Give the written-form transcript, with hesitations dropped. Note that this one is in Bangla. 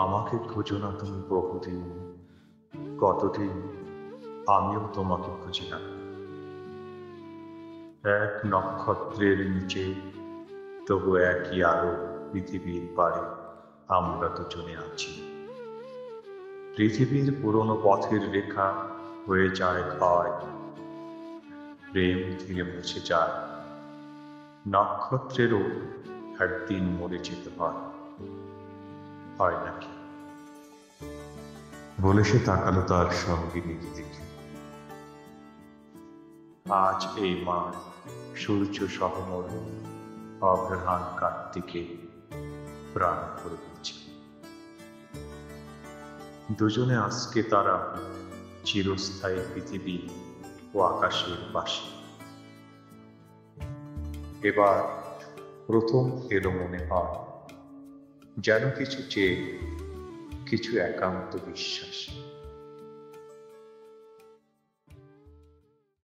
আমাকে খুঁজো না তুমি বহুদিন, কতদিন আমিও তোমাকে খুঁজি না। এক নক্ষত্রের নিচে তবু একই আলো, পৃথিবীর পারে আমরা দুজনে আছি। পৃথিবীর পুরনো পথের রেখা হয়ে যায় ক্ষয়, প্রেম ধীরে মুছে যায়। নক্ষত্রেরও একদিন মরে যেতে হয়, হয় নাকি? বলে সে তাকালো তার সঙ্গিনীর দিকে। আজ এই মাঠ সূর্য সহমর অগ্রহায়ণ কার্তিকে প্রাণ করে দিচ্ছে। দুজনে আজকে তারা চিরস্থায়ী পৃথিবী ও আকাশের পাশে। এবার প্রথম এলো মনে হয় যেন কিছু চেয়ে, কিছু একান্ত বিশ্বাস।